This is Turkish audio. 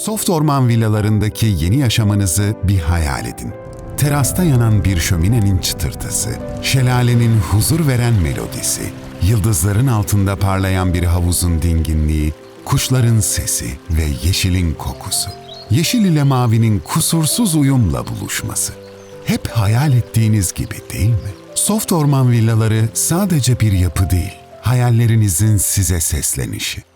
Soft orman villalarındaki yeni yaşamınızı bir hayal edin. Terasta yanan bir şöminenin çıtırtısı, şelalenin huzur veren melodisi, yıldızların altında parlayan bir havuzun dinginliği, kuşların sesi ve yeşilin kokusu. Yeşil ile mavinin kusursuz uyumla buluşması. Hep hayal ettiğiniz gibi değil mi? Soft orman villaları sadece bir yapı değil, hayallerinizin size seslenişi.